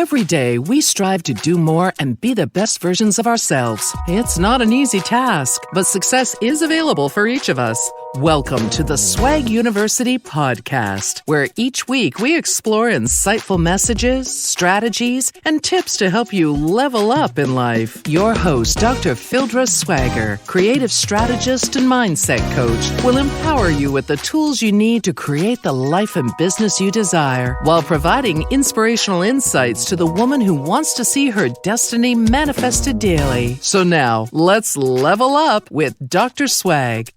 Every day, we strive to do more and be the best versions of ourselves. It's not an easy task, but success is available for each of us. Welcome to the Swag University podcast, where each week we explore insightful messages, strategies, and tips to help you level up in life. Your host, Dr. Phildra Swagger, creative strategist and mindset coach, will empower you with the tools you need to create the life and business you desire, while providing inspirational insights to the woman who wants to see her destiny manifested daily. So now, let's level up with Dr. Swag.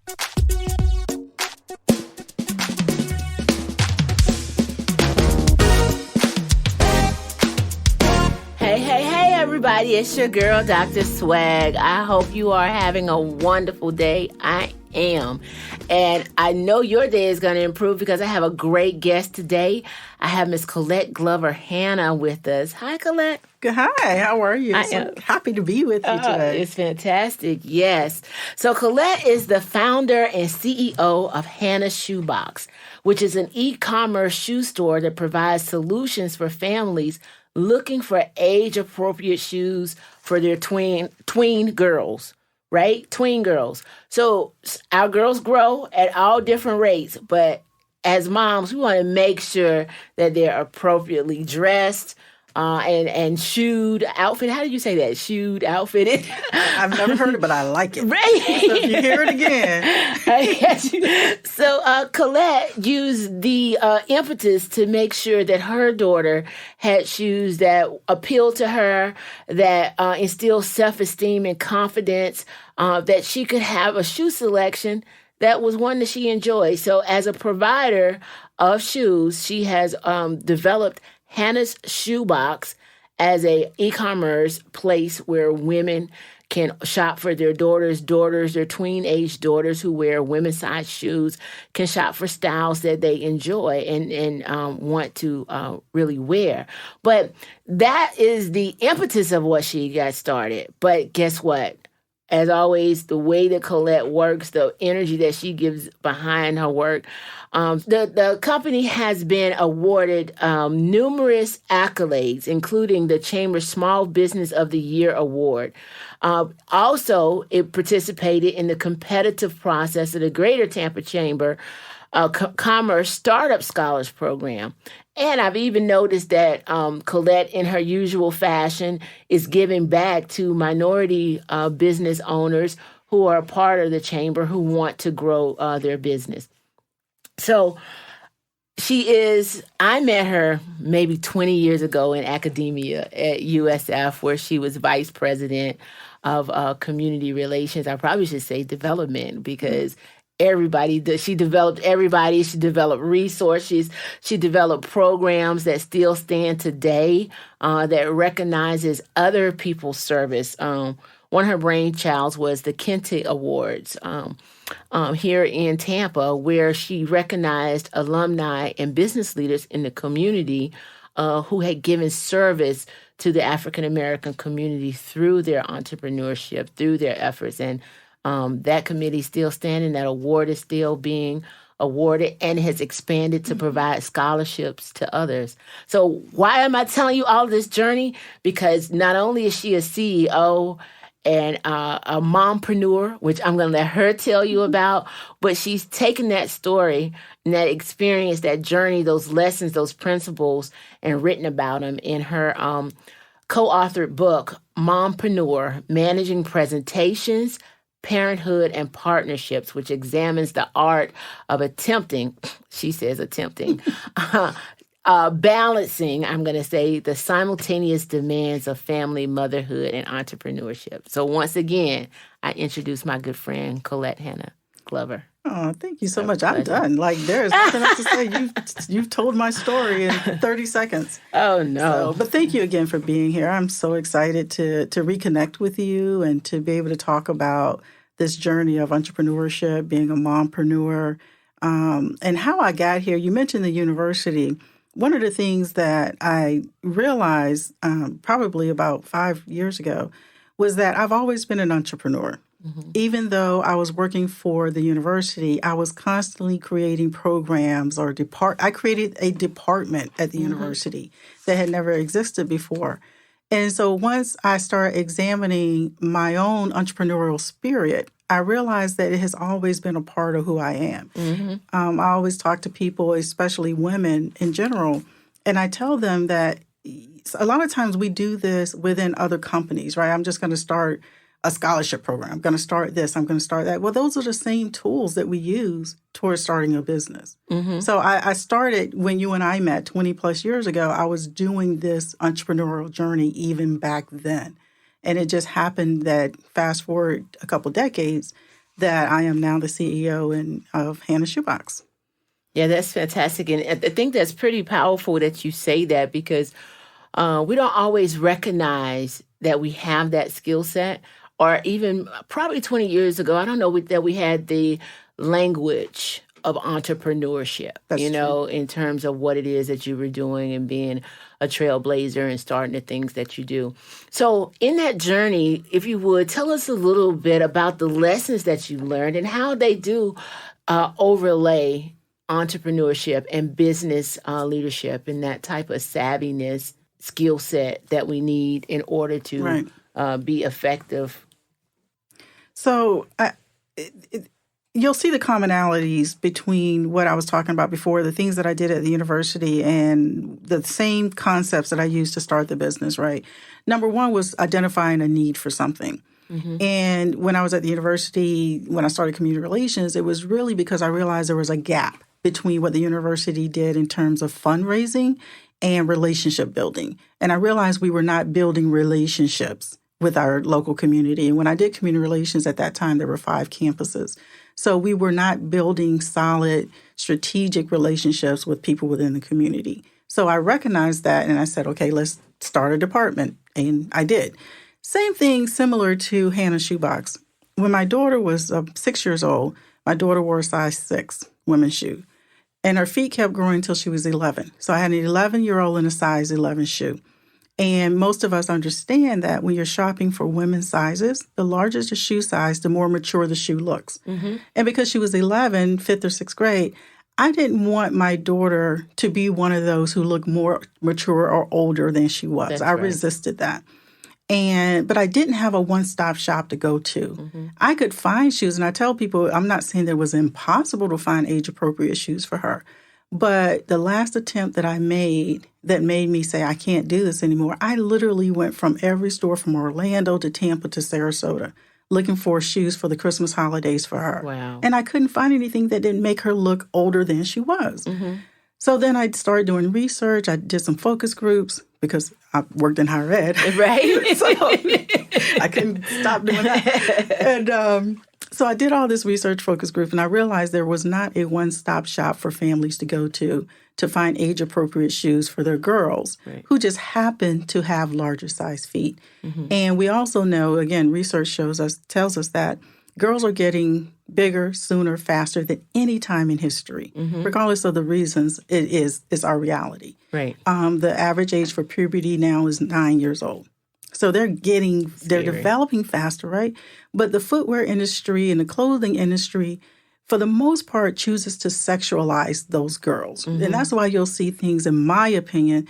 Hey, everybody, it's your girl, Dr. Swag. I hope you are having a wonderful day. I am. And I know your day is going to improve because I have a great guest today. I have Miss Colette Glover-Hannah with us. Hi, Colette. Hi, how are you? So happy to be with you today. It's fantastic, yes. So Colette is the founder and CEO of Hannah's Shoebox, which is an e-commerce shoe store that provides solutions for families looking for age-appropriate shoes for their tween girls, right? Tween girls. So our girls grow at all different rates, but as moms, we want to make sure that they're appropriately dressed and shoed, outfitted. How do you say that? Shoed, outfitted? I've never heard it, but I like it. Right. So if you hear it again. So Colette used the impetus to make sure that her daughter had shoes that appealed to her, that instilled self-esteem and confidence, that she could have a shoe selection that was one that she enjoyed. So as a provider of shoes, she has developed Hannah's Shoebox as a e-commerce place where women can shop for their daughters, their tween-age daughters who wear women's-sized shoes, can shop for styles that they enjoy and want to really wear. But that is the impetus of what she got started. But guess what? As always, the way that Colette works, the energy that she gives behind her work, the company has been awarded numerous accolades, including the Chamber's Small Business of the Year Award. Also, it participated in the competitive process of the Greater Tampa Chamber Commerce Startup Scholars Program. And I've even noticed that Colette, in her usual fashion, is giving back to minority business owners who are a part of the chamber who want to grow their business. So I met her maybe 20 years ago in academia at USF, where she was vice president of community relations. I probably should say development, because she developed everybody. She developed resources. She developed programs that still stand today, that recognizes other people's service. One of her brainchilds was the Kente Awards here in Tampa, where she recognized alumni and business leaders in the community who had given service to the African-American community through their entrepreneurship, through their efforts. And that committee is still standing. That award is still being awarded and has expanded to provide scholarships to others. So why am I telling you all this journey? Because not only is she a CEO and a mompreneur, which I'm going to let her tell you about, but she's taken that story and that experience, that journey, those lessons, those principles, and written about them in her co-authored book, Mompreneur, Managing Presentations, Parenthood and Partnerships, which examines the art of attempting, balancing, I'm going to say, the simultaneous demands of family, motherhood, and entrepreneurship. So once again, I introduce my good friend, Colette Hannah Glover. Oh, thank you so much. I'm done. Like, there's nothing else to say. You've told my story in 30 seconds. Oh, no. But thank you again for being here. I'm so excited to reconnect with you and to be able to talk about this journey of entrepreneurship, being a mompreneur, and how I got here. You mentioned the university. One of the things that I realized probably about 5 years ago was that I've always been an entrepreneur. Even though I was working for the university, I was constantly creating programs or I created a department at the university that had never existed before. And so once I started examining my own entrepreneurial spirit, I realized that it has always been a part of who I am. I always talk to people, especially women in general, and I tell them that a lot of times we do this within other companies, right? I'm just going to start a scholarship program. I'm going to start this. I'm going to start that. Well, those are the same tools that we use towards starting a business. So I started when you and I met 20 plus years ago. I was doing this entrepreneurial journey even back then. And it just happened that fast forward a couple decades that I am now the CEO of Hannah Shoebox. Yeah, that's fantastic. And I think that's pretty powerful that you say that because we don't always recognize that we have that skill set. Or even probably 20 years ago, I don't know that we had the language of entrepreneurship, That's true. In terms of what it is that you were doing and being a trailblazer and starting the things that you do. So in that journey, if you would, tell us a little bit about the lessons that you learned and how they do overlay entrepreneurship and business leadership and that type of savviness, skill set that we need in order to be effective. So you'll see the commonalities between what I was talking about before, the things that I did at the university and the same concepts that I used to start the business, right? Number one was identifying a need for something. And when I was at the university, when I started community relations, it was really because I realized there was a gap between what the university did in terms of fundraising and relationship building. And I realized we were not building relationships with our local community. And when I did community relations at that time, there were 5 campuses. So we were not building solid strategic relationships with people within the community. So I recognized that and I said, okay, let's start a department. And I did. Same thing similar to Hannah Shoebox. When my daughter was 6 years old, my daughter wore a size 6 women's shoe. And her feet kept growing until she was 11. So I had an 11-year-old in a size 11 shoe. And most of us understand that when you're shopping for women's sizes, the larger the shoe size, the more mature the shoe looks. And because she was 11, 5th or 6th grade, I didn't want my daughter to be one of those who looked more mature or older than she was. That's I right. resisted that. But I didn't have a one-stop shop to go to. I could find shoes, and I tell people, I'm not saying that it was impossible to find age-appropriate shoes for her. But the last attempt that I made that made me say, I can't do this anymore, I literally went from every store from Orlando to Tampa to Sarasota looking for shoes for the Christmas holidays for her. Wow. And I couldn't find anything that didn't make her look older than she was. So then I started doing research. I did some focus groups because I worked in higher ed. Right. So I couldn't stop doing that. And so I did all this research focus group, and I realized there was not a one-stop shop for families to go to find age-appropriate shoes for their girls who just happen to have larger size feet. And we also know, again, research tells us that girls are getting bigger, sooner, faster than any time in history, regardless of the reasons. It's our reality. Right. The average age for puberty now is 9 years old. So they're developing faster, right? But the footwear industry and the clothing industry, for the most part, chooses to sexualize those girls. And that's why you'll see things, in my opinion,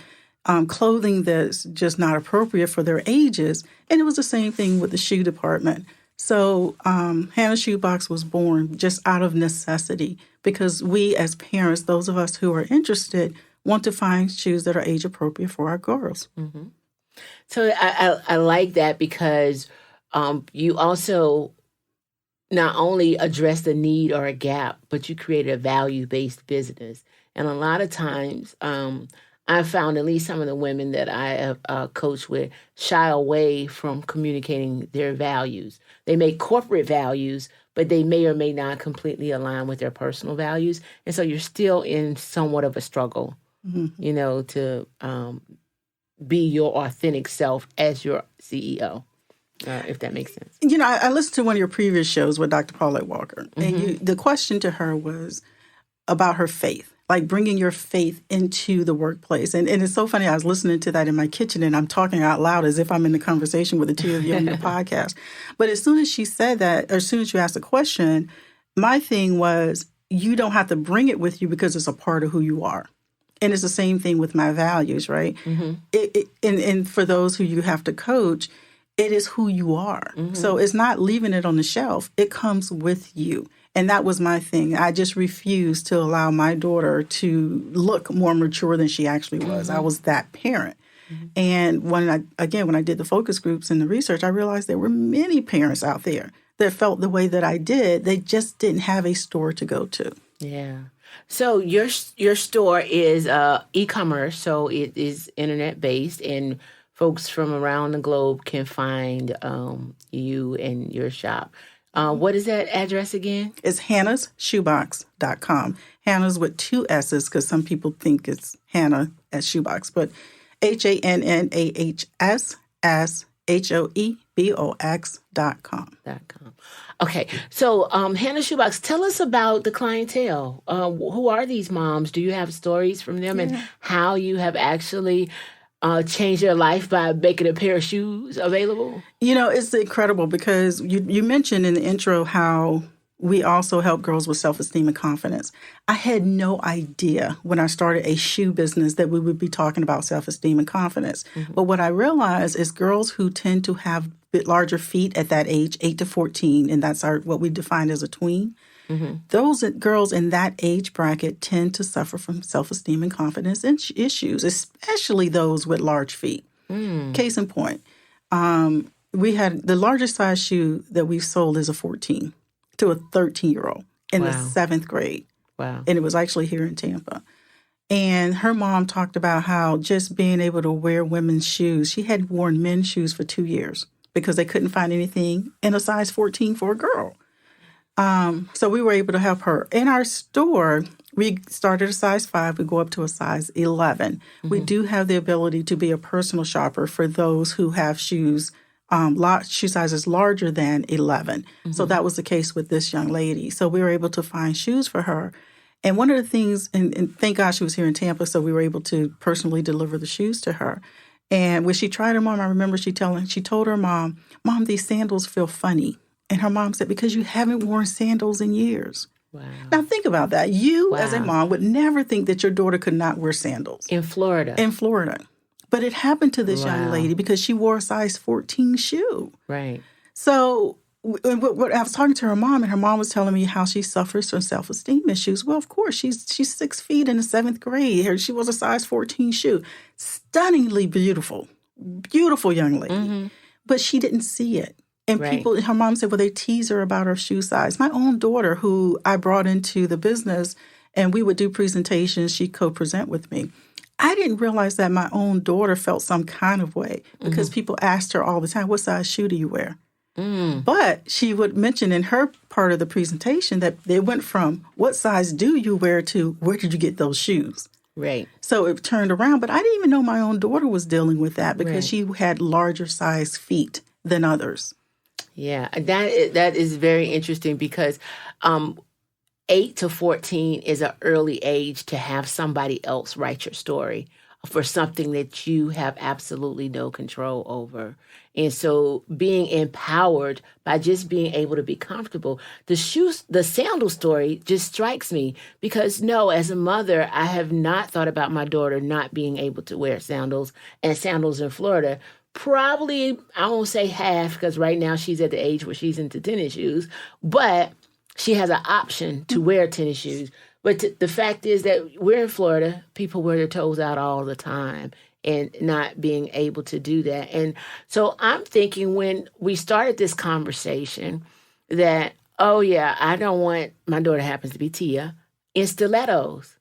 clothing that's just not appropriate for their ages. And it was the same thing with the shoe department. So Hannah Shoebox was born just out of necessity because we as parents, those of us who are interested, want to find shoes that are age appropriate for our girls. So I like that because you also not only address the need or a gap, but you created a value-based business. And a lot of times I found at least some of the women that I have coached with shy away from communicating their values. They make corporate values, but they may or may not completely align with their personal values. And so you're still in somewhat of a struggle, to be your authentic self as your CEO, if that makes sense. I listened to one of your previous shows with Dr. Paulette Walker, and the question to her was about her faith. like bringing your faith into the workplace. And it's so funny. I was listening to that in my kitchen and I'm talking out loud as if I'm in the conversation with the two of you on your podcast. But as soon as she said that, or as soon as you asked the question, my thing was, you don't have to bring it with you because it's a part of who you are. And it's the same thing with my values, right? And for those who you have to coach, it is who you are. So it's not leaving it on the shelf. It comes with you. And that was my thing. I just refused to allow my daughter to look more mature than she actually was. I was that parent. And when I did the focus groups and the research, I realized there were many parents out there that felt the way that I did. They just didn't have a store to go to. Yeah. So your store is e-commerce, so it is internet-based, and folks from around the globe can find you and your shop. What is that address again? It's hannahsshoebox.com. Hannah's with 2 S's because some people think it's Hannah as Shoebox, but HANNAHSSHOEBOX.com. Okay, so Hannah Shoebox, tell us about the clientele. Who are these moms? Do you have stories from them and how you have actually changed their life by making a pair of shoes available? You know, it's incredible because you mentioned in the intro how we also help girls with self-esteem and confidence. I had no idea when I started a shoe business that we would be talking about self-esteem and confidence. But what I realized is girls who tend to have a bit larger feet at that age, 8 to 14, and that's what we define as a tween, those girls in that age bracket tend to suffer from self-esteem and confidence issues, especially those with large feet. Case in point, we had the largest size shoe that we've sold is a 14 to a 13-year-old in the 7th grade. Wow. And it was actually here in Tampa. And her mom talked about how just being able to wear women's shoes, she had worn men's shoes for 2 years because they couldn't find anything in a size 14 for a girl. So we were able to help her. In our store, we started a size 5. We go up to a size 11. We do have the ability to be a personal shopper for those who have shoes shoe sizes larger than 11. So that was the case with this young lady. So we were able to find shoes for her. And one of the things, and thank God she was here in Tampa, so we were able to personally deliver the shoes to her. And when she tried them on, I remember she told her mom, these sandals feel funny. And her mom said, because you haven't worn sandals in years. Wow. Now think about that. You as a mom would never think that your daughter could not wear sandals. In Florida. But it happened to this young lady because she wore a size 14 shoe. Right. So what I was talking to her mom, and her mom was telling me how she suffers from self-esteem issues. Well, of course, she's 6 feet in the 7th grade. She was a size 14 shoe. Stunningly beautiful young lady. But she didn't see it. And her mom said, well, they tease her about her shoe size. My own daughter, who I brought into the business, and we would do presentations, she'd co-present with me. I didn't realize that my own daughter felt some kind of way because people asked her all the time, what size shoe do you wear? But she would mention in her part of the presentation that they went from what size do you wear to where did you get those shoes? Right. So it turned around. But I didn't even know my own daughter was dealing with that because she had larger size feet than others. Yeah, that is very interesting because 8 to 14 is an early age to have somebody else write your story for something that you have absolutely no control over. And so being empowered by just being able to be comfortable, the sandal story just strikes me because as a mother, I have not thought about my daughter not being able to wear sandals, and sandals in Florida. Probably, I won't say half because right now she's at the age where she's into tennis shoes, but she has an option to wear tennis shoes. But the fact is that we're in Florida. People wear their toes out all the time and not being able to do that. And so I'm thinking when we started this conversation that, I don't want, my daughter happens to be Tia, in stilettos.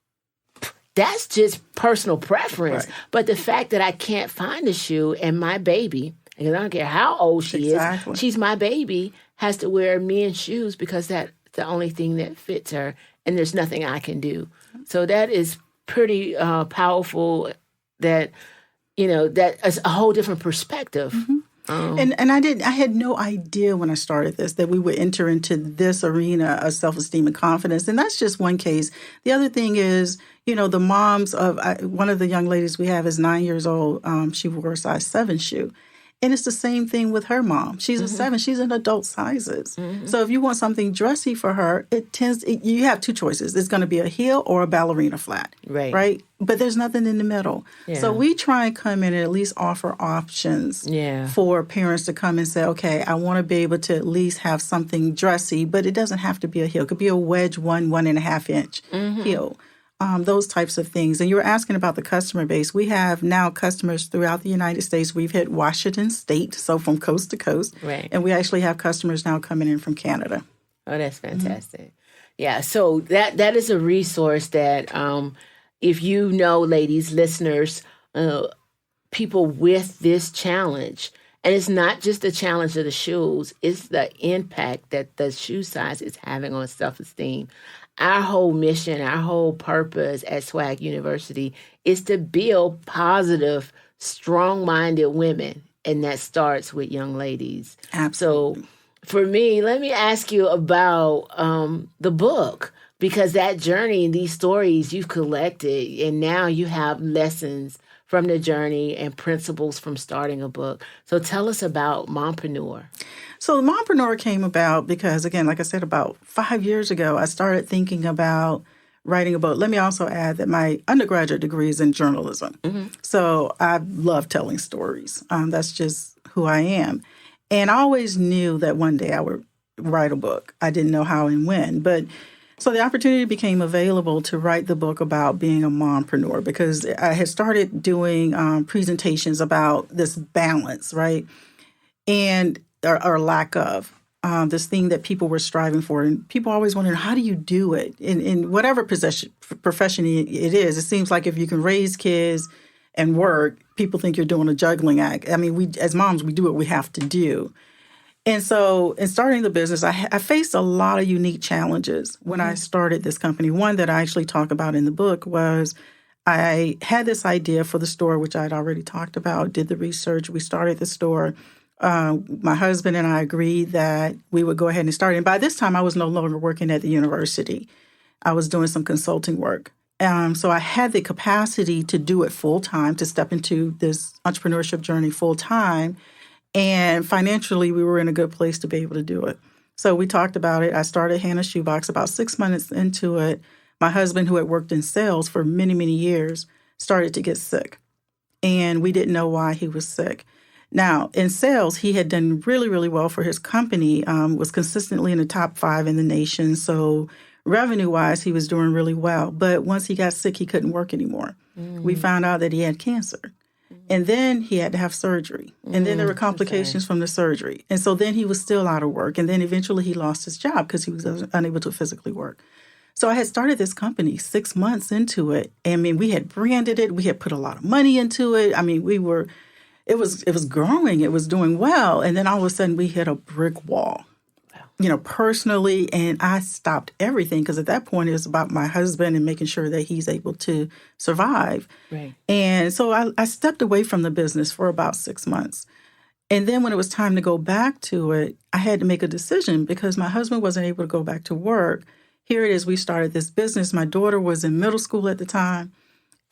That's just personal preference. Right. But the fact that I can't find a shoe and my baby, because I don't care how old she is, she's my baby, has to wear men's shoes because that's the only thing that fits her. And there's nothing I can do. So that is pretty powerful that, that is a whole different perspective. And I had no idea when I started this that we would enter into this arena of self-esteem and confidence. And that's just one case. The other thing is, the moms of one of the young ladies we have is 9 years old. She wore a size 7 shoe. And it's the same thing with her mom. She's a 7. She's in adult sizes. So if you want something dressy for her, you have two choices. It's going to be a heel or a ballerina flat. Right? But there's nothing in the middle. Yeah. So we try and come in and at least offer options for parents to come and say, okay, I want to be able to at least have something dressy, but it doesn't have to be a heel. It could be a wedge 1.5 inch heel. Those types of things. And you were asking about the customer base. We have now customers throughout the United States. We've hit Washington State, so from coast to coast. Right. And we actually have customers now coming in from Canada. Oh, that's fantastic. Yeah, so that is a resource that if you know, ladies, listeners, people with this challenge, and it's not just the challenge of the shoes, it's the impact that the shoe size is having on self-esteem. Our whole mission, our whole purpose at Swag University is to build positive, strong-minded women, and that starts with young ladies. Absolutely. So for me, let me ask you about the book, because that journey and these stories you've collected, and now you have lessons from the journey and principles from starting a book. So tell us about Mompreneur. So Mompreneur came about because, again, like I said, about 5 years ago, I started thinking about writing a book. Let me also add that my undergraduate degree is in journalism. So I love telling stories. That's just who I am. And I always knew that one day I would write a book. I didn't know how and when. But so the opportunity became available to write the book about being a mompreneur, because I had started doing presentations about this balance, right? And or lack of this thing that people were striving for. And people always wondering, how do you do it? In whatever profession it is, it seems like if you can raise kids and work, people think you're doing a juggling act. I mean, we as moms, we do what we have to do. And so in starting the business, I faced a lot of unique challenges when I started this company. One that I actually talk about in the book was I had this idea for the store, which I'd already talked about, did the research. We started the store. My husband and I agreed that we would go ahead and start. And by this time, I was no longer working at the university. I was doing some consulting work. So I had the capacity to do it full time, to step into this entrepreneurship journey full time. And financially, we were in a good place to be able to do it. So we talked about it. I started Hannah Shoebox. About 6 months into it, my husband, who had worked in sales for many, many years, started to get sick. And we didn't know why he was sick. Now, in sales, he had done really, really well for his company, was consistently in the top 5 in the nation. So revenue-wise, he was doing really well. But once he got sick, he couldn't work anymore. We found out that he had cancer. And then he had to have surgery. And then there were complications from the surgery. And so then he was still out of work. And then eventually he lost his job because he was unable to physically work. So I had started this company 6 months into it. I mean, we had branded it. We had put a lot of money into it. I mean, it was growing. It was doing well. And then all of a sudden we hit a brick wall. Personally, and I stopped everything because at that point it was about my husband and making sure that he's able to survive. Right. And so I stepped away from the business for about 6 months. And then when it was time to go back to it, I had to make a decision because my husband wasn't able to go back to work. Here it is. We started this business. My daughter was in middle school at the time.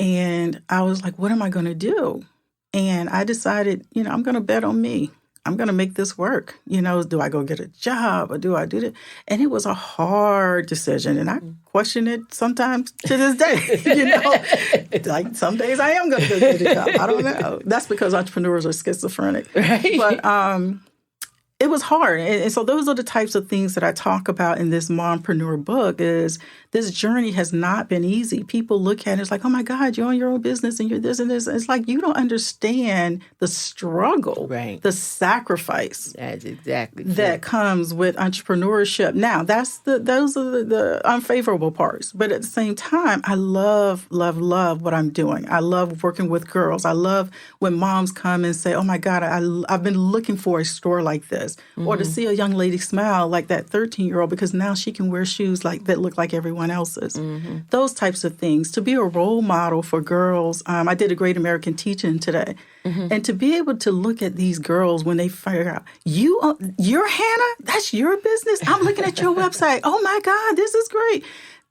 And I was like, what am I going to do? And I decided, I'm going to bet on me. I'm going to make this work. Do I go get a job or do I do that? And it was a hard decision. And I question it sometimes to this day. Like some days I am going to go get a job. I don't know. That's because entrepreneurs are schizophrenic. Right. But it was hard. And so those are the types of things that I talk about in this Mompreneur book is this journey has not been easy. People look at it, it's like, oh my God, you're on your own business and you're this and this. It's like you don't understand the struggle, right, the sacrifice. That's exactly true. That comes with entrepreneurship. Now, those are the unfavorable parts. But at the same time, I love, love, love what I'm doing. I love working with girls. I love when moms come and say, oh my God, I've been looking for a store like this. this. Or to see a young lady smile like that 13-year-old because now she can wear shoes that look like everyone else's. Those types of things. To be a role model for girls. I did a Great American Teach-In today. And to be able to look at these girls when they figure out, you're Hannah? That's your business? I'm looking at your website. Oh, my God, this is great.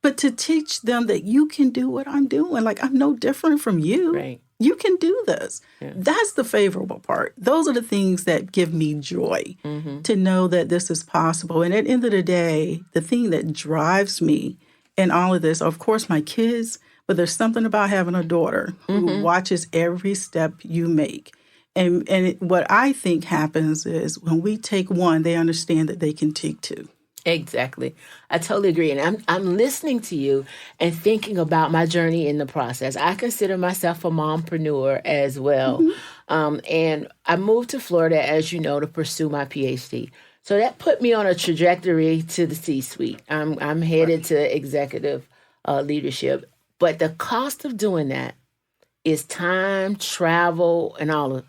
But to teach them that you can do what I'm doing. Like, I'm no different from you. Right. You can do this. Yeah. That's the favorable part. Those are the things that give me joy to know that this is possible. And at the end of the day, the thing that drives me in all of this, of course, my kids, but there's something about having a daughter who watches every step you make. And what I think happens is when we take one, they understand that they can take two. Exactly. I totally agree. And I'm listening to you and thinking about my journey in the process. I consider myself a mompreneur as well. And I moved to Florida, as you know, to pursue my PhD. So that put me on a trajectory to the C-suite. I'm headed to executive leadership. But the cost of doing that is time, travel, and all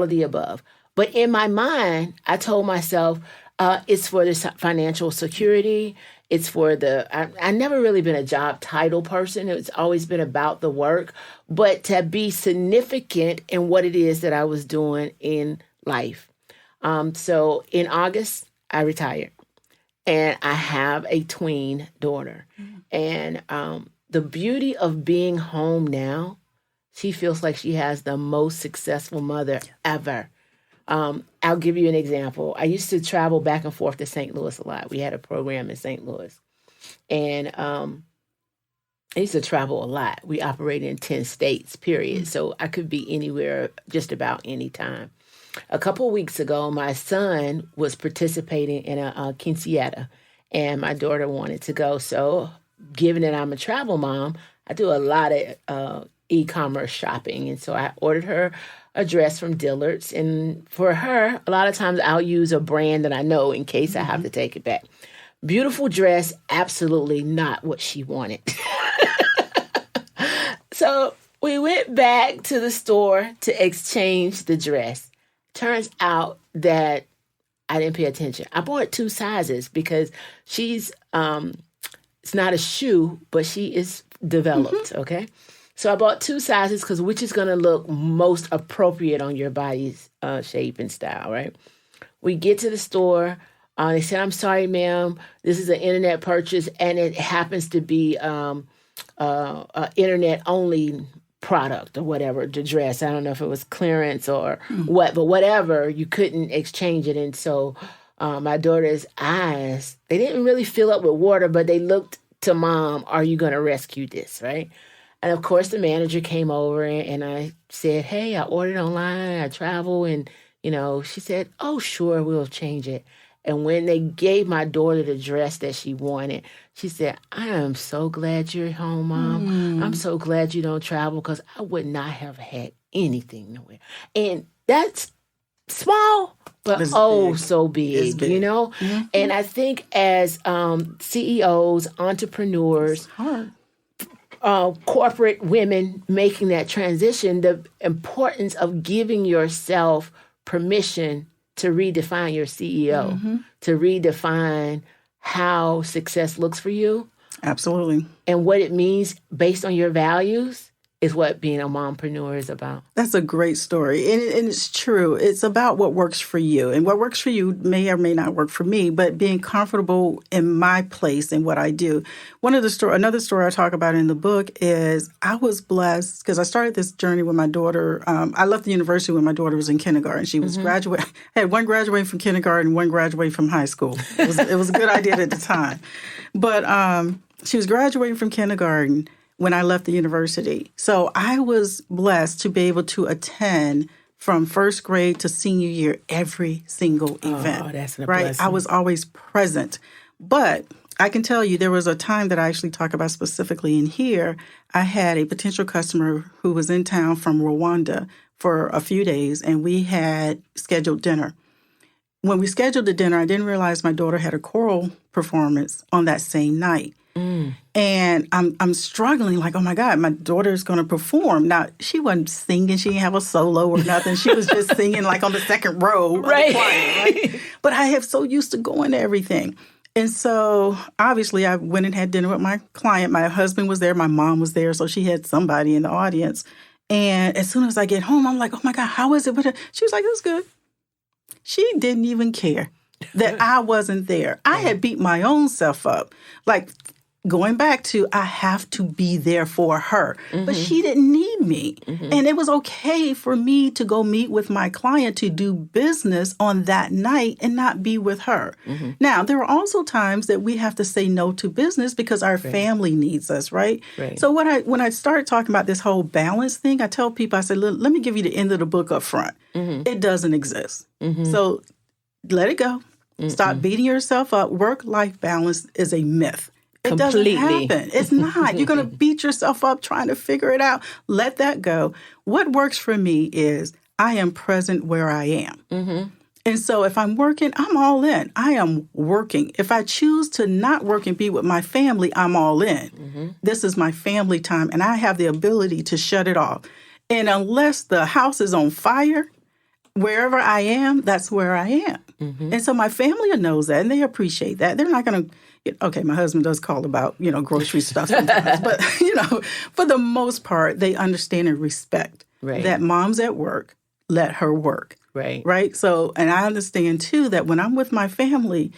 of the above. But in my mind, I told myself, it's for the financial security. It's for I never really been a job title person. It's always been about the work, but to be significant in what it is that I was doing in life. So in August, I retired and I have a tween daughter. And the beauty of being home now, she feels like she has the most successful mother ever. I'll give you an example. I used to travel back and forth to St. Louis a lot. We had a program in St. Louis. And I used to travel a lot. We operated in 10 states, period. So I could be anywhere just about any time. A couple of weeks ago, my son was participating in a quinceañera, and my daughter wanted to go. So given that I'm a travel mom, I do a lot of e-commerce shopping. And so I ordered her a dress from Dillard's. And for her, a lot of times I'll use a brand that I know in case I have to take it back. Beautiful dress, absolutely not what she wanted. So we went back to the store to exchange the dress. Turns out that I didn't pay attention. I bought 2 sizes because she's, it's not a shoe, but she is developed, okay? So I bought 2 sizes because which is going to look most appropriate on your body's shape and style, right? We get to the store. They said, I'm sorry, ma'am. This is an internet purchase, and it happens to be internet-only product or whatever, the dress. I don't know if it was clearance or what, but whatever, you couldn't exchange it. And so my daughter's eyes, they didn't really fill up with water, but they looked to Mom, are you going to rescue this, right? And of course, the manager came over and I said, hey, I ordered online, I travel. And, she said, oh, sure, we'll change it. And when they gave my daughter the dress that she wanted, she said, I am so glad you're home, Mom. I'm so glad you don't travel because I would not have had anything to wear. And that's small, but big. So big, big. And I think as CEOs, entrepreneurs, corporate women making that transition, the importance of giving yourself permission to redefine your CEO, to redefine how success looks for you. Absolutely. And what it means based on your values is what being a mompreneur is about. That's a great story. And it's true. It's about what works for you. And what works for you may or may not work for me, but being comfortable in my place and what I do. Another story I talk about in the book is I was blessed because I started this journey with my daughter. I left the university when my daughter was in kindergarten. She was I had one graduating from kindergarten, one graduating from high school. It was a good idea at the time. But she was graduating from kindergarten when I left the university. So I was blessed to be able to attend from first grade to senior year every single event. Oh, that's a blessing. I was always present. But I can tell you there was a time that I actually talk about specifically in here. I had a potential customer who was in town from Rwanda for a few days, and we had scheduled dinner. when we scheduled the dinner, I didn't realize my daughter had a choral performance on that same night. And I'm struggling like, oh my God, my daughter's going to perform. Now, she wasn't singing. She didn't have a solo or nothing. She was just singing like on the second row of the choir, right? But I have so used to going to everything. And so obviously I went and had dinner with my client. My husband was there. My mom was there. So she had somebody in the audience. And as soon as I get home, I'm like, oh my God, how is it with her? She was like, it was good. She didn't even care that I wasn't there. I had beat my own self up. Like, going back to, I have to be there for her. But she didn't need me. And it was okay for me to go meet with my client to do business on that night and not be with her. Now, there are also times that we have to say no to business because our family needs us, right? So when I started talking about this whole balance thing, I tell people, I said, let me give you the end of the book up front. It doesn't exist. So let it go. Stop beating yourself up. Work-life balance is a myth. It doesn't happen. It's not. You're going to beat yourself up trying to figure it out. Let that go. What works for me is I am present where I am. And so if I'm working, I'm all in. I am working. If I choose to not work and be with my family, I'm all in. This is my family time, and I have the ability to shut it off. And unless the house is on fire, wherever I am, that's where I am. And so my family knows that, and they appreciate that. They're not going to, okay, my husband does call about, grocery stuff sometimes. But, for the most part, they understand and respect that mom's at work, let her work. Right? So, and I understand, too, that when I'm with my family,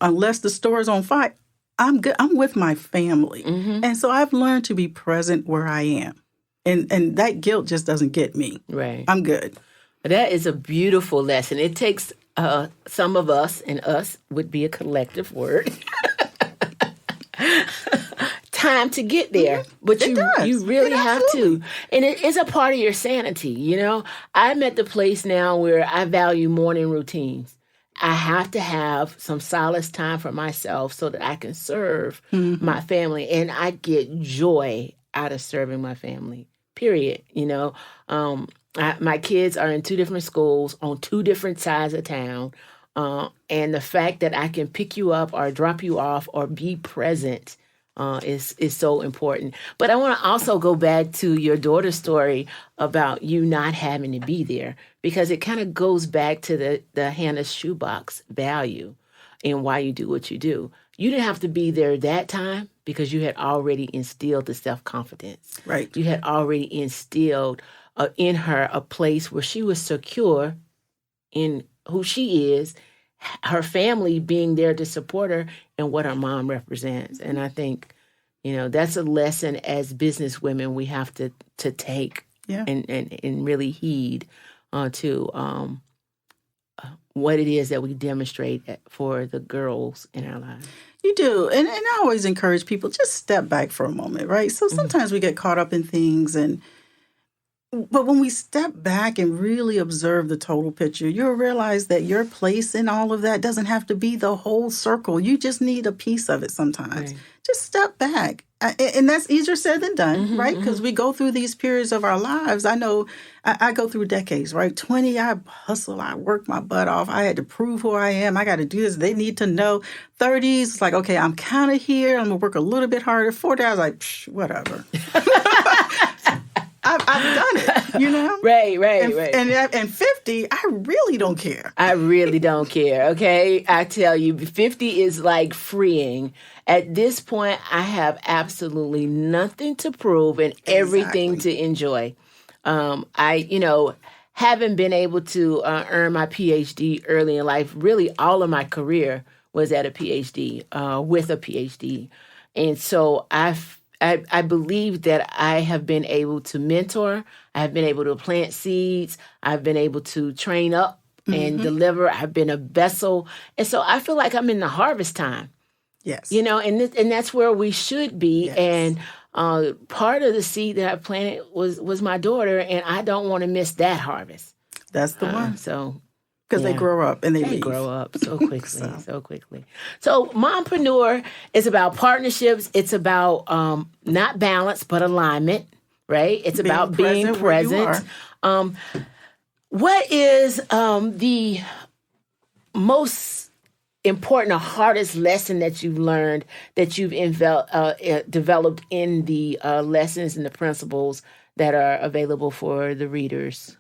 unless the store is on fire, I'm good. I'm with my family. And so I've learned to be present where I am. And that guilt just doesn't get me. I'm good. That is a beautiful lesson. It takes some of us, and us would be a collective word, time to get there. But you really have to. And it is a part of your sanity, I'm at the place now where I value morning routines. I have to have some solace time for myself so that I can serve my family. And I get joy out of serving my family, period, my kids are in 2 different schools on 2 different sides of town. And the fact that I can pick you up or drop you off or be present is so important. But I want to also go back to your daughter's story about you not having to be there, because it kind of goes back to the Hannah's Shoebox value and why you do what you do. You didn't have to be there that time because you had already instilled the self-confidence. You had already instilled in her a place where she was secure in who she is, her family being there to support her, and what her mom represents. And I think, that's a lesson as business women we have to take and really heed to what it is that we demonstrate for the girls in our lives. You do. And I always encourage people, just step back for a moment, right? So sometimes we get caught up in things but when we step back and really observe the total picture, you'll realize that your place in all of that doesn't have to be the whole circle. You just need a piece of it sometimes. Just step back. And that's easier said than done, right? Because we go through these periods of our lives. I know I go through decades, right? 20, I hustle, I work my butt off. I had to prove who I am. I got to do this. They need to know. 30s, it's like, okay, I'm kind of here. I'm going to work a little bit harder. 40, I was like, whatever. I've done it, Right. And 50, I really don't care. I really don't care, okay? I tell you, 50 is like freeing. At this point, I have absolutely nothing to prove and everything to enjoy. I haven't been able to earn my PhD early in life. Really, all of my career was at a PhD, with a PhD. And so I believe that I have been able to mentor. I have been able to plant seeds. I've been able to train up and deliver. I've been a vessel. And so I feel like I'm in the harvest time. Yes. And that's where we should be. Yes. And part of the seed that I planted was my daughter, and I don't want to miss that harvest. That's the one. So... Because they grow up and they leave. Grow up so quickly, so quickly. So Mompreneur is about partnerships. It's about not balance, but alignment, right? It's about being present. What is most important or hardest lesson that you've learned that you've developed in the lessons and the principles that are available for the readers?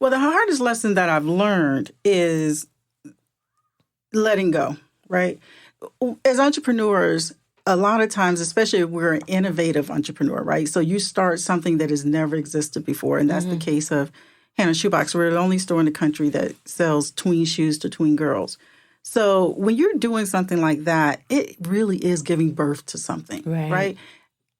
Well, the hardest lesson that I've learned is letting go, right? As entrepreneurs, a lot of times, especially if we're an innovative entrepreneur, right? So you start something that has never existed before. And that's the case of Hannah Shoebox. We're the only store in the country that sells tween shoes to tween girls. So when you're doing something like that, it really is giving birth to something, right?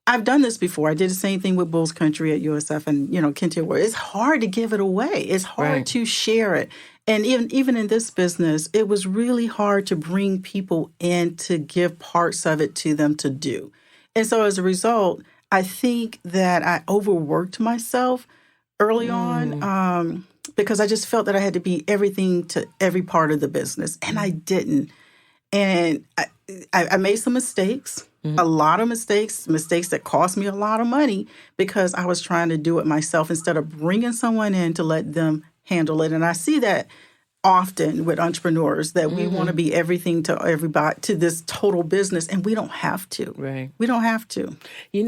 I've done this before. I did the same thing with Bulls Country at USF and, Kente Award. It's hard to give it away. It's hard to share it. And even in this business, it was really hard to bring people in to give parts of it to them to do. And so as a result, I think that I overworked myself early on because I just felt that I had to be everything to every part of the business. And I didn't. And I made some mistakes. A lot of mistakes that cost me a lot of money because I was trying to do it myself instead of bringing someone in to let them handle it. And I see that often with entrepreneurs that we want to be everything to everybody, to this total business, and we don't have to. Right. We don't have to. You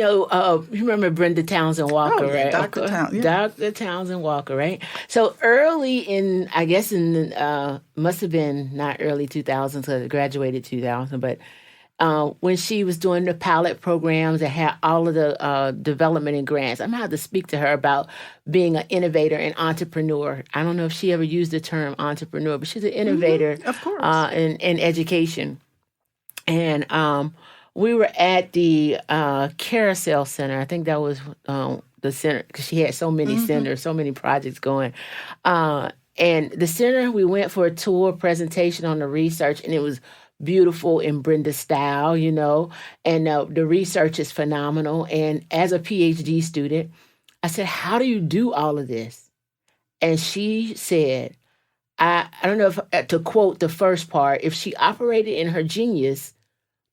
remember Brenda Townsend Walker, right? Dr. Townsend. Dr. Townsend Walker, right? So early in, I guess must have been not early 2000s because I graduated 2000, but when she was doing the pilot programs that had all of the development and grants. I'm going to have to speak to her about being an innovator and entrepreneur. I don't know if she ever used the term entrepreneur, but she's an innovator of course. In education. And we were at the Carousel Center. I think that was the center because she had so many centers, so many projects going. And the center, we went for a tour presentation on the research, and it was beautiful in Brenda's style, and the research is phenomenal. And as a PhD student, I said, how do you do all of this? And she said, I don't know if to quote the first part, if she operated in her genius,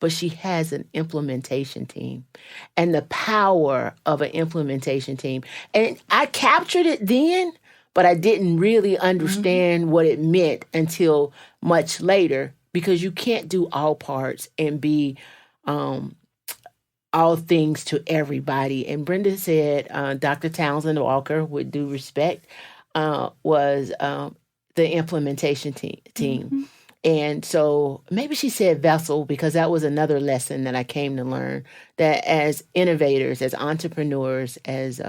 but she has an implementation team and the power of an implementation team. And I captured it then, but I didn't really understand what it meant until much later. Because you can't do all parts and be all things to everybody. And Brenda said Dr. Townsend Walker, with due respect, was the implementation team. And so maybe she said vessel because that was another lesson that I came to learn, that as innovators, as entrepreneurs, as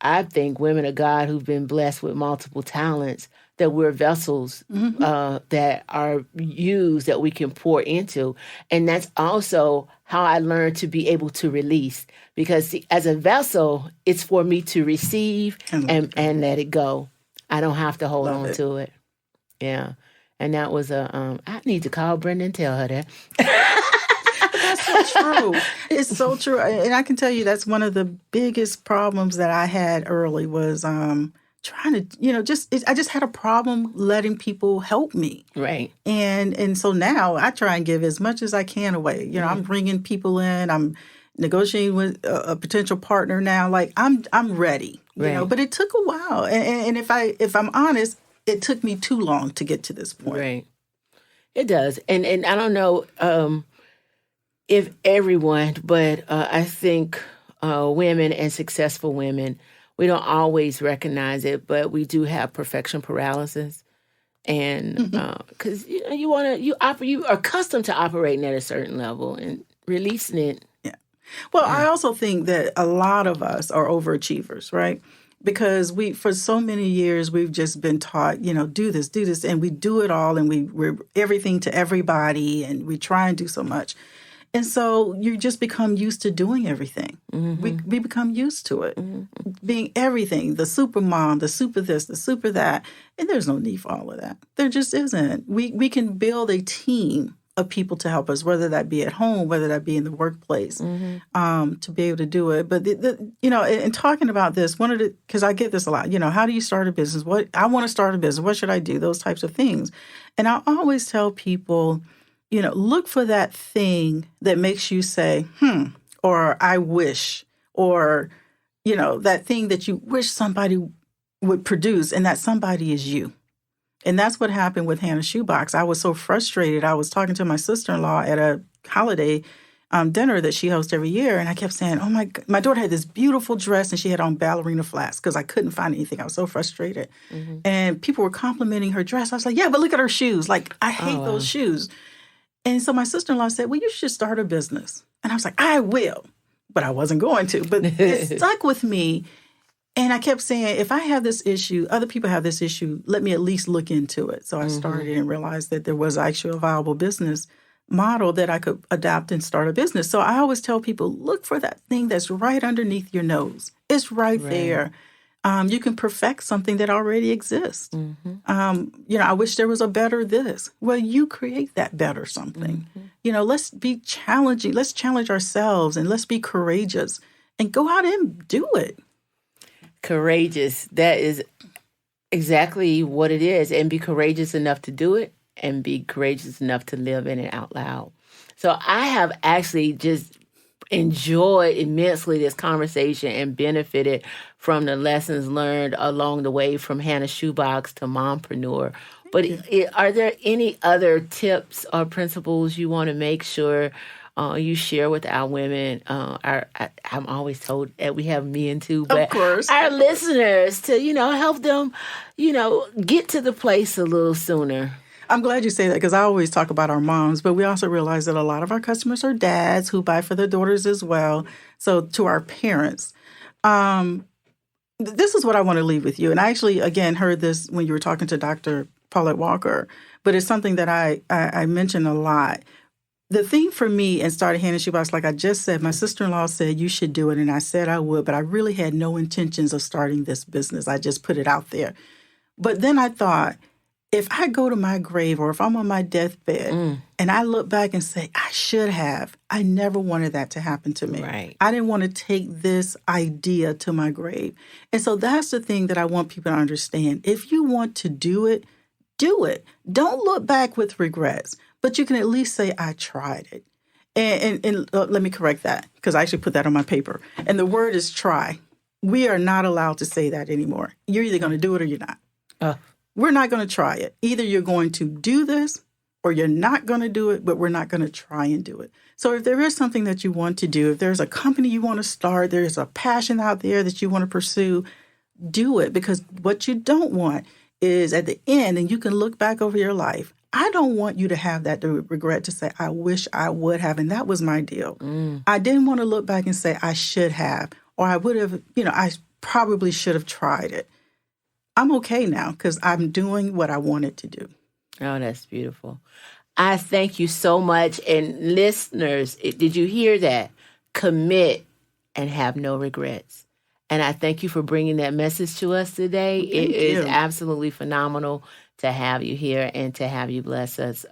I think women of God who've been blessed with multiple talents, that we're vessels that are used, that we can pour into. And that's also how I learned to be able to release. Because as a vessel, it's for me to receive and let it go. I don't have to hold on to it. Yeah. And that was I need to call Brenda and tell her that. That's so true. It's so true. And I can tell you that's one of the biggest problems that I had early was trying to, I just had a problem letting people help me. Right. And so now I try and give as much as I can away. I'm bringing people in. I'm negotiating with a potential partner now. Like I'm ready, but it took a while. And if I'm honest, it took me too long to get to this point. Right. It does. And I don't know if everyone, but I think women and successful women, we don't always recognize it, but we do have perfection paralysis, and because you are accustomed to operating at a certain level and releasing it. Yeah. Well, I also think that a lot of us are overachievers, right? Because for so many years we've just been taught, do this, and we do it all, and we're everything to everybody, and we try and do so much. And so you just become used to doing everything. We become used to it, being everything, the super mom, the super this, the super that. And there's no need for all of that. There just isn't. We can build a team of people to help us, whether that be at home, whether that be in the workplace, to be able to do it. But, in talking about this, because I get this a lot, how do you start a business? I want to start a business. What should I do? Those types of things. And I always tell people, look for that thing that makes you say, or I wish, or, that thing that you wish somebody would produce, and that somebody is you. And that's what happened with Hannah's Shoebox. I was so frustrated. I was talking to my sister-in-law at a holiday dinner that she hosts every year. And I kept saying, oh, my daughter had this beautiful dress and she had on ballerina flats because I couldn't find anything. I was so frustrated. And people were complimenting her dress. I was like, yeah, but look at her shoes. Like, I hate those shoes. And so my sister-in-law said, well, you should start a business. And I was like, I will. But I wasn't going to. But it stuck with me. And I kept saying, if I have this issue, other people have this issue, let me at least look into it. So I started and realized that there was actually a viable business model that I could adapt and start a business. So I always tell people, look for that thing that's right underneath your nose. It's right there. You can perfect something that already exists. I wish there was a better this. Well, you create that better something. Let's be challenging. Let's challenge ourselves and let's be courageous and go out and do it. Courageous. That is exactly what it is. And be courageous enough to do it and be courageous enough to live in it out loud. So I have actually just enjoyed immensely this conversation and benefited from the lessons learned along the way from Hannah's Shoebox to Mompreneur. But are there any other tips or principles you want to make sure you share with our women? I'm always told that we have men too, but of course, our listeners to, help them, get to the place a little sooner. I'm glad you say that because I always talk about our moms, but we also realize that a lot of our customers are dads who buy for their daughters as well. So to our parents, this is what I want to leave with you. And I actually, again, heard this when you were talking to Dr. Paulette Walker, but it's something that I mention a lot. The thing for me in starting Hannah's Shoebox, like I just said, my sister-in-law said you should do it, and I said I would, but I really had no intentions of starting this business. I just put it out there. But then I thought, if I go to my grave or if I'm on my deathbed and I look back and say, I should have, I never wanted that to happen to me. Right. I didn't want to take this idea to my grave. And so that's the thing that I want people to understand. If you want to do it, do it. Don't look back with regrets, but you can at least say, I tried it. And let me correct that because I actually put that on my paper. And the word is try. We are not allowed to say that anymore. You're either going to do it or you're not. We're not going to try it. Either you're going to do this or you're not going to do it, but we're not going to try and do it. So if there is something that you want to do, if there's a company you want to start, there's a passion out there that you want to pursue, do it. Because what you don't want is at the end, and you can look back over your life, I don't want you to have that regret to say, I wish I would have. And that was my deal. I didn't want to look back and say, I should have, or I would have, I probably should have tried it. I'm okay now because I'm doing what I wanted to do. Oh, that's beautiful. I thank you so much. And listeners, did you hear that? Commit and have no regrets. And I thank you for bringing that message to us today. It is absolutely phenomenal to have you here and to have you bless us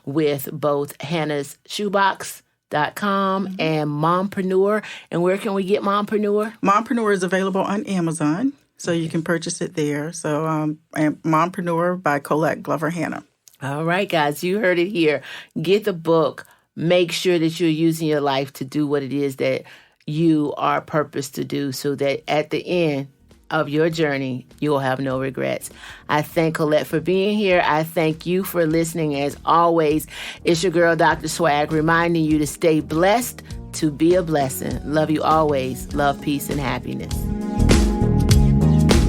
with both Hannah's Shoebox.com and Mompreneur. And where can we get Mompreneur? Mompreneur is available on Amazon. So you can purchase it there. So Mompreneur by Colette Glover-Hannah. All right, guys, you heard it here. Get the book. Make sure that you're using your life to do what it is that you are purposed to do so that at the end of your journey, you will have no regrets. I thank Colette for being here. I thank you for listening. As always, it's your girl, Dr. Swag, reminding you to stay blessed, to be a blessing. Love you always. Love, peace, and happiness.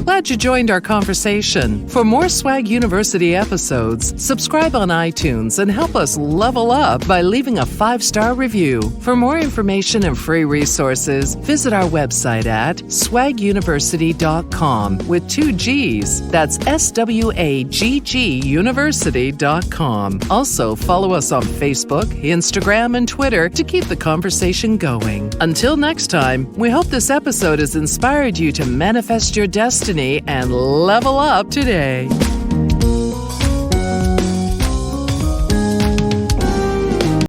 Glad you joined our conversation. For more Swag University episodes, subscribe on iTunes and help us level up by leaving a 5-star review. For more information and free resources, visit our website at swaguniversity.com with 2 G's. That's SWAGG University.com. Also, follow us on Facebook, Instagram, and Twitter to keep the conversation going. Until next time, we hope this episode has inspired you to manifest your destiny and level up today.